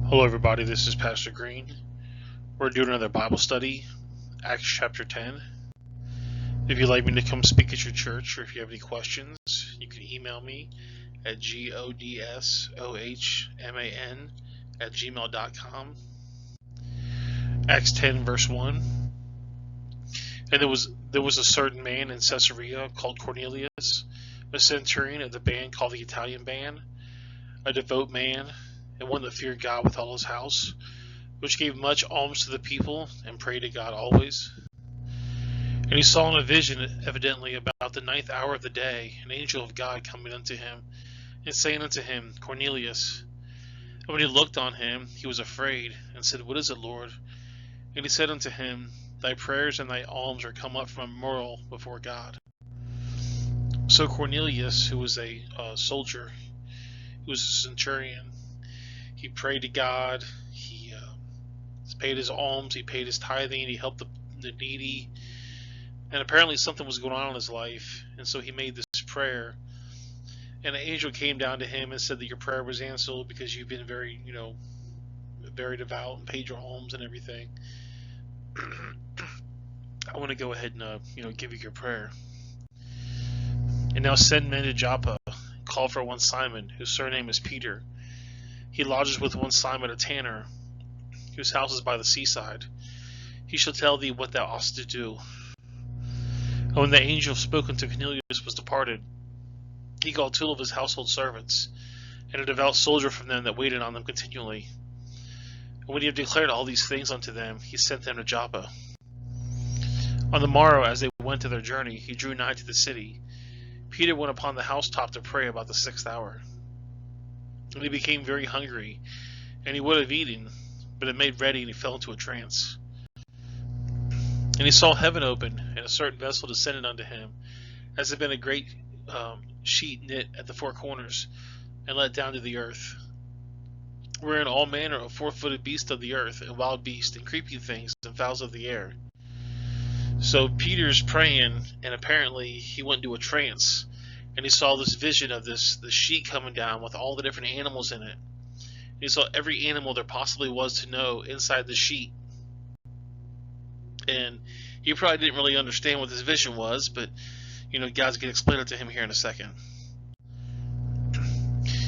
Hello, everybody. This is Pastor Green. We're doing another Bible study, Acts chapter 10. If you'd like me to come speak at your church, or if you have any questions, you can email me at godsohman@gmail.com. Acts 10, verse 1. And there was a certain man in Caesarea called Cornelius, a centurion of the band called the Italian band, a devout man, and one that feared God with all his house, which gave much alms to the people, and prayed to God always. And he saw in a vision, evidently about the 9th hour of the day, an angel of God coming unto him, and saying unto him, Cornelius. And when he looked on him, he was afraid, and said, What is it, Lord? And he said unto him, Thy prayers and thy alms are come up from a memorial before God. So Cornelius, who was a soldier, who was a centurion, he prayed to God, he paid his alms, he paid his tithing, he helped the needy, and apparently something was going on in his life, and so he made this prayer, and an angel came down to him and said that your prayer was answered because you've been very devout and paid your alms and everything. I want to go ahead and give you your prayer. And now send men to Joppa, call for one Simon, whose surname is Peter. He lodges with one Simon a tanner, whose house is by the seaside. He shall tell thee what thou oughtest to do. And when the angel spoken to Cornelius was departed, he called 2 of his household servants, and a devout soldier from them that waited on them continually. And when he had declared all these things unto them, he sent them to Joppa. On the morrow, as they went to their journey, he drew nigh to the city. Peter went upon the housetop to pray about the 6th hour. And he became very hungry, and he would have eaten, but it made ready, and he fell into a trance. And he saw heaven open, and a certain vessel descended unto him, as had been a great sheet knit at the 4 corners, and let down to the earth, wherein all manner of 4-footed beasts of the earth, and wild beasts, and creeping things, and fowls of the air. So Peter's praying, and apparently he went into a trance, and he saw this vision of this sheet coming down with all the different animals in it. And he saw every animal there possibly was to know inside the sheet. And he probably didn't really understand what this vision was, but God's going to explain it to him here in a second.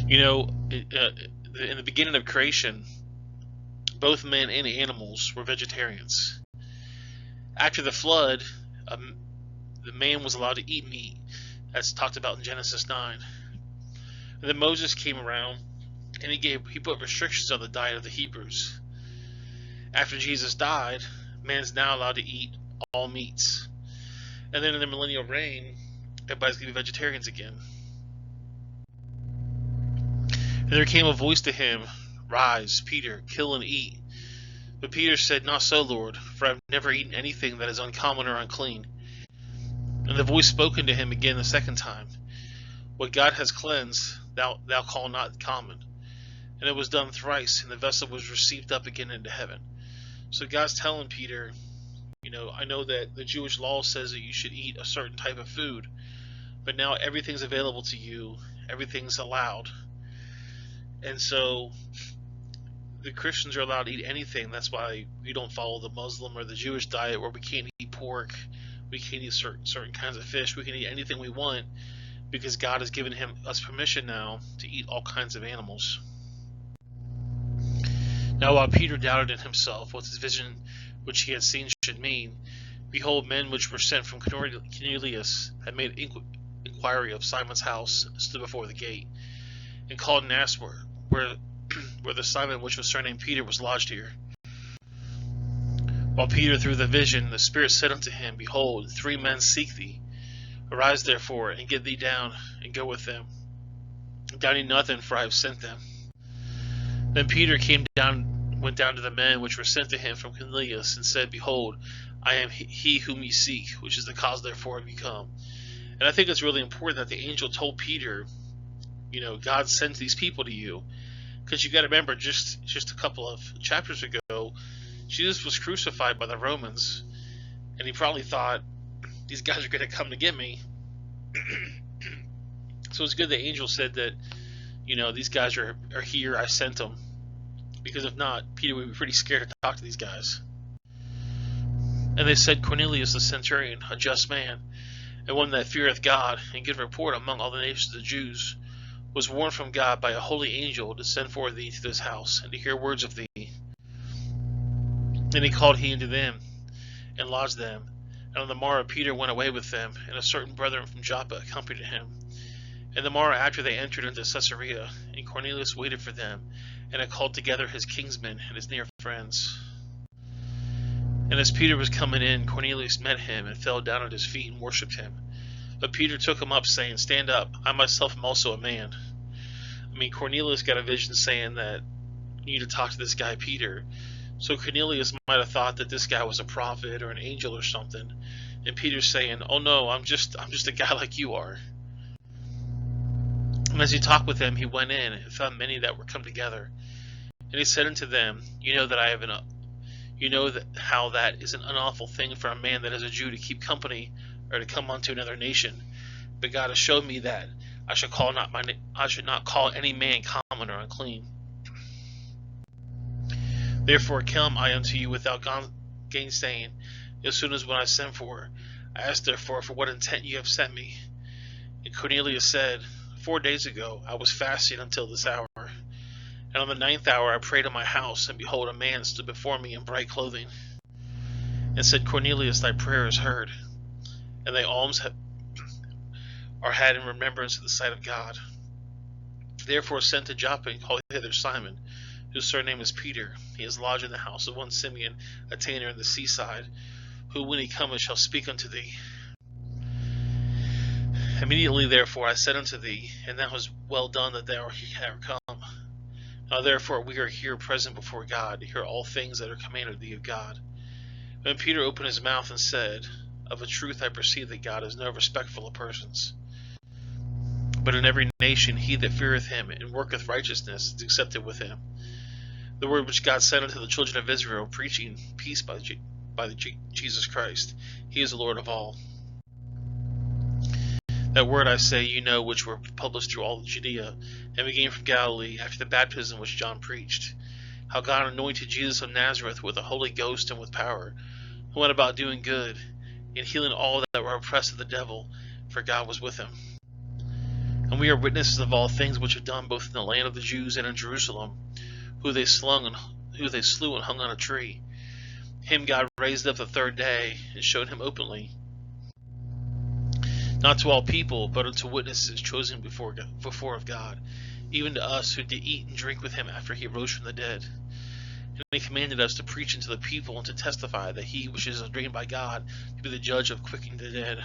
In the beginning of creation, both men and animals were vegetarians. After the flood, the man was allowed to eat meat, as talked about in Genesis 9. And then Moses came around, and he put restrictions on the diet of the Hebrews. After Jesus died, man's now allowed to eat all meats. And then in the millennial reign, everybody's going to be vegetarians again. And there came a voice to him, Rise, Peter, kill and eat. But Peter said, Not so, Lord, for I have never eaten anything that is uncommon or unclean. And the voice spoken to him again the second time, What God has cleansed, thou call not common. And it was done thrice, and the vessel was received up again into heaven. So God's telling Peter, I know that the Jewish law says that you should eat a certain type of food, but now everything's available to you, everything's allowed. And so the Christians are allowed to eat anything. That's why we don't follow the Muslim or the Jewish diet where we can't eat pork, we can't eat certain kinds of fish, we can eat anything we want because God has given us permission now to eat all kinds of animals. Now while Peter doubted in himself what this vision which he had seen should mean, behold, men which were sent from Cornelius had made inquiry of Simon's house, and stood before the gate, and called and asked where the Simon which was surnamed Peter was lodged here. While Peter through the vision, the Spirit said unto him, Behold, 3 men seek thee. Arise therefore, and get thee down, and go with them. Doubting nothing, for I have sent them. Then Peter went down to the men which were sent to him from Cornelius, and said, Behold, I am he whom ye seek, which is the cause therefore have you come. And I think it's really important that the angel told Peter, God sends these people to you. Because you got to remember, just a couple of chapters ago, Jesus was crucified by the Romans, and he probably thought, these guys are going to come to get me. So it's good the angel said that, these guys are here, I sent them. because if not, Peter would be pretty scared to talk to these guys. And they said, Cornelius the centurion, a just man, and one that feareth God, and good report among all the nations of the Jews, was warned from God by a holy angel to send for thee to this house, and to hear words of thee. Then he called he unto them, and lodged them. And on the morrow Peter went away with them, and a certain brethren from Joppa accompanied him. And the morrow after they entered into Caesarea, and Cornelius waited for them, and had called together his kinsmen and his near friends. And as Peter was coming in, Cornelius met him, and fell down at his feet, and worshipped him. But Peter took him up, saying, Stand up, I myself am also a man. Cornelius got a vision saying that you need to talk to this guy Peter. So Cornelius might have thought that this guy was a prophet or an angel or something. And Peter's saying, oh no, I'm just a guy like you are. And as he talked with them, he went in and found many that were come together. And he said unto them, You know that how that is an unlawful thing for a man that is a Jew to keep company or to come unto another nation. But God has showed me that I should not call any man common or unclean. Therefore come I unto you without gainsaying, as soon as when I sent for. I asked therefore for what intent you have sent me. And Cornelius said, 4 days ago I was fasting until this hour. And on the 9th hour I prayed in my house, and behold, a man stood before me in bright clothing, and said, Cornelius, thy prayer is heard, and thy alms are had in remembrance in the sight of God. Therefore send to Joppa, and call hither Simon, whose surname is Peter. He is lodged in the house of one Simeon, a tanner in the seaside, who when he cometh shall speak unto thee. Immediately therefore I said unto thee, and that was well done that thou art come. Now therefore we are here present before God, to hear all things that are commanded thee of God. Then Peter opened his mouth and said, Of a truth I perceive that God is no respectful of persons, but in every nation he that feareth him and worketh righteousness is accepted with him. The word which God sent unto the children of Israel, preaching peace by Jesus Christ. He is the Lord of all. That word I say you know, which were published through all Judea, and began from Galilee after the baptism which John preached, how God anointed Jesus of Nazareth with the Holy Ghost and with power, who went about doing good, and healing all that were oppressed of the devil, for God was with him. And we are witnesses of all things which are done both in the land of the Jews and in Jerusalem, who they slew and hung on a tree. Him God raised up the 3rd day, and showed him openly, not to all people, but unto witnesses chosen before of God, even to us who did eat and drink with him after he rose from the dead. And he commanded us to preach unto the people, and to testify that he which is ordained by God to be the judge of quickening the dead.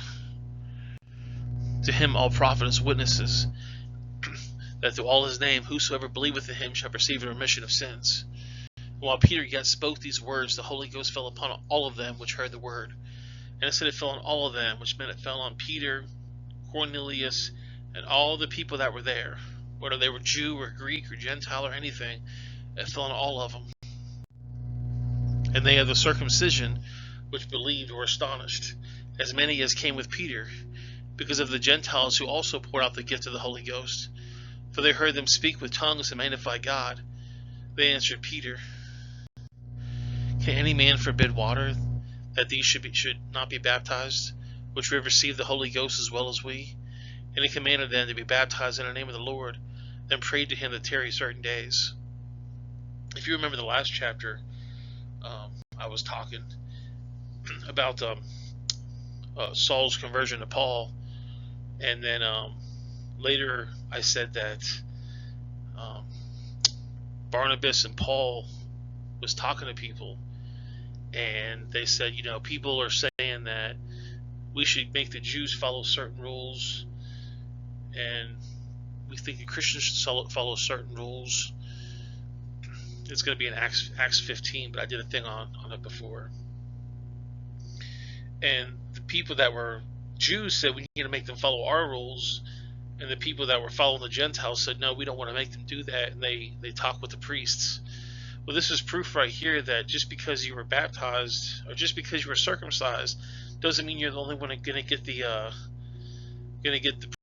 To him all prophets witnesses, that through all his name whosoever believeth in him shall receive a remission of sins. And while Peter yet spoke these words, the Holy Ghost fell upon all of them which heard the word. And it said it fell on all of them, which meant it fell on Peter, Cornelius, and all the people that were there, whether they were Jew or Greek or Gentile or anything. It fell on all of them. And they of the circumcision which believed were astonished, as many as came with Peter, because of the Gentiles who also poured out the gift of the Holy Ghost. For they heard them speak with tongues and magnify God. They answered Peter, Can any man forbid water, that these should not be baptized, which we have received the Holy Ghost as well as we? And he commanded them to be baptized in the name of the Lord, then prayed to him to tarry certain days. If you remember the last chapter, I was talking about Saul's conversion to Paul, and then later I said that Barnabas and Paul was talking to people, and they said, people are saying that we should make the Jews follow certain rules, and we think the Christians should follow certain rules. It's going to be in Acts 15, but I did a thing on it before. And the people that were Jews said we need to make them follow our rules, and the people that were following the Gentiles said no, we don't want to make them do that, and they talked with the priests. Well, this is proof right here that just because you were baptized or just because you were circumcised doesn't mean you're the only one going to get the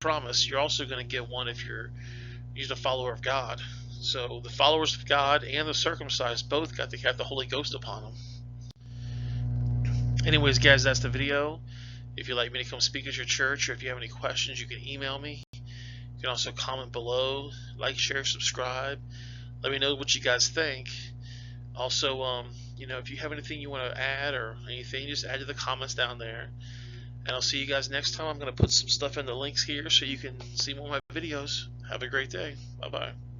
promise. You're also going to get one if you're a follower of God. So the followers of God and the circumcised both got to have the Holy Ghost upon them. Anyways, guys, that's the video. If you'd like me to come speak at your church, or if you have any questions, you can email me. You can also comment below, like, share, subscribe. Let me know what you guys think. Also, if you have anything you want to add or anything, just add to the comments down there. And I'll see you guys next time. I'm going to put some stuff in the links here so you can see more of my videos. Have a great day. Bye-bye.